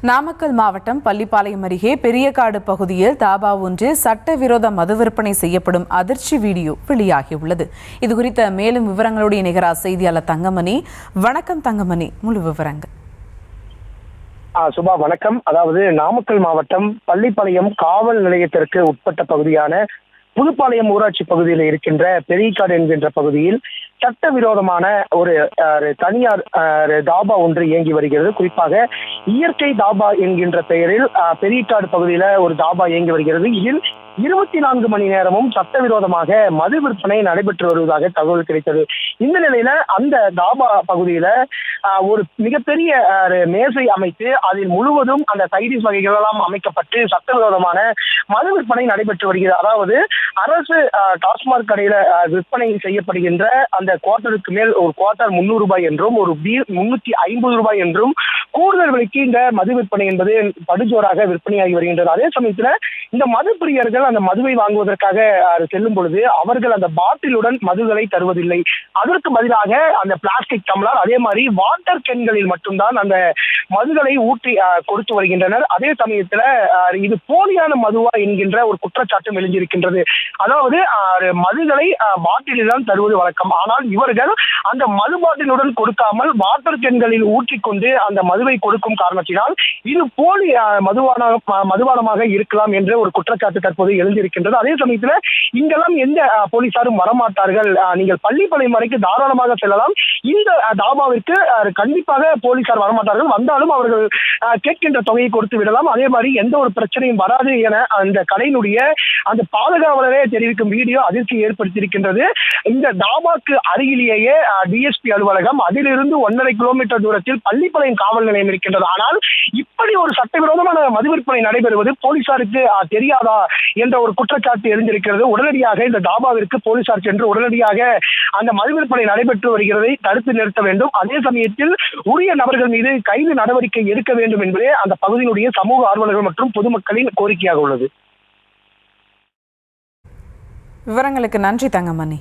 நாமக்கல் மாவட்டம் பள்ளிப்பாளையம் அருகே பெரியகாடு பகுதியில் தாபா ஒன்றில் சட்டவிரோத மது விற்பனை செய்யப்படும் அதிர்ச்சி வீடியோ வெளியாகியுள்ளது. இதுகுறித்த மேலும் விவரங்களோடு இணைகிறார் செய்தியாளர் தங்கமணி. வணக்கம் தங்கமணி, முழு விவரங்கள். சுபா வணக்கம். அதாவது நாமக்கல் மாவட்டம் பள்ளிப்பாளையம் காவல் நிலையத்திற்கு உட்பட்ட பகுதியான புதுப்பாளையம் ஊராட்சி பகுதியில் இருக்கின்ற பெரியகாடு என்கின்ற பகுதியில் சட்டவிரோதமான ஒரு தனியார் தாபா ஒன்று இயங்கி வருகிறது. குறிப்பாக இயற்கை தாபா என்கின்ற பெயரில் பெரியகாடு பகுதியில ஒரு தாபா இயங்கி வருகிறது. இதில் 24 மணி நேரமும் சட்டவிரோதமாக மது விற்பனை நடைபெற்று வருவதாக தகவல் கிடைத்தது. இந்த நிலையில அந்த தாபா பகுதியில ஒரு மிகப்பெரிய மேசை அமைத்து அதில் முழுவதும் அந்த சைடிஸ் வகைகள் எல்லாம் அமைக்கப்பட்டு சட்டவிரோதமான மது விற்பனை நடைபெற்று வருகிறது. அதாவது அரசு டாஸ்மாக் கடையில விற்பனை செய்யப்படுகின்ற அந்த குவார்ட்டருக்கு மேல் ஒரு குவார்ட்டர் 300 ரூபாய் என்றும் ஒரு பீர் 350 ரூபாய் என்றும் கூடுதல் விலைக்கு இந்த மது விற்பனை என்பது படுஜோராக விற்பனையாகி வருகின்றது. அதே சமயத்துல இந்த மது பிரியர்கள் அந்த மதுவை வாங்குவதற்காக செல்லும் பொழுது அவர்கள் அந்த பாட்டிலுடன் மதுகளை தருவதில்லை. அதற்கு பதிலாக அந்த பிளாஸ்டிக் டம்ளர், அதே மாதிரி வாட்டர் கேன்களில் மட்டும்தான் அந்த மதுகளை ஊற்றி கொடுத்து வருகின்றனர். அதே சமயத்துல இது போலியான மதுவா என்கின்ற ஒரு குற்றச்சாட்டும் எழுந்திருக்கின்றது. அதாவது மதுகளை பாட்டிலில் தான் தருவது வழக்கம். ஆனால் இவர்கள் அந்த மது பாட்டிலுடன் கொடுக்காமல் வாட்டர் கேன்களில் ஊற்றிக்கொண்டு அந்த மதுவை கொடுக்கும் காரணத்தினால் இது போலி மதுபானமாக இருக்கலாம் என்ற ஒரு குற்றச்சாட்டு தற்போது எழுந்திருக்கின்றது. அதே சமயத்துல இங்கெல்லாம் எந்த போலீசாரும் வரமாட்டார்கள், நீங்கள் பள்ளிப்பாளையம் வரைக்கும் தாராளமாக செல்லலாம், இந்த தாபாவிற்கு கண்டிப்பாக போலீசார் வரமாட்டார்கள், வந்தாலும் அவர்கள் கேட்கின்ற தொகையை கொடுத்து விடலாம், அதே மாதிரி எந்த ஒரு பிரச்சனையும் வராது என அந்த கடையினுடைய அந்த பாதுகாவலரே தெரிவிக்கும் வீடியோ அதிர்ச்சி ஏற்படுத்தியிருக்கின்றது. இந்த தாபாக்கு அருகிலேயே டிஎஸ்பி அலுவலகம், அதிலிருந்து 1.5 கிலோமீட்டர் தூரத்தில் பள்ளிப்பாளையம் காவல் நிலையம் இருக்கின்றது. ஆனால் இப்படி ஒரு சட்டவிரோதமான மது விற்பனை நடைபெறுவது போலீசாருக்கு தெரியாதா என்ற ஒரு குற்றச்சாட்டு எழுந்திருக்கிறது. உடனடியாக இந்த தாபாவிற்கு போலீசார் சென்று உடனடியாக அந்த மது விற்பனை நடைபெற்று வருகிறதை தடுத்து நிறுத்த வேண்டும். அதே சமயத்தில் உரிய நபர்கள் மீது கைது நடவடிக்கை எடுக்க வேண்டும் என்பதே அந்த பகுதியினுடைய சமூக ஆர்வலர்கள் மற்றும் பொதுமக்களின் கோரிக்கையாக உள்ளது. விவரங்களுக்கு நன்றி தங்கமணி.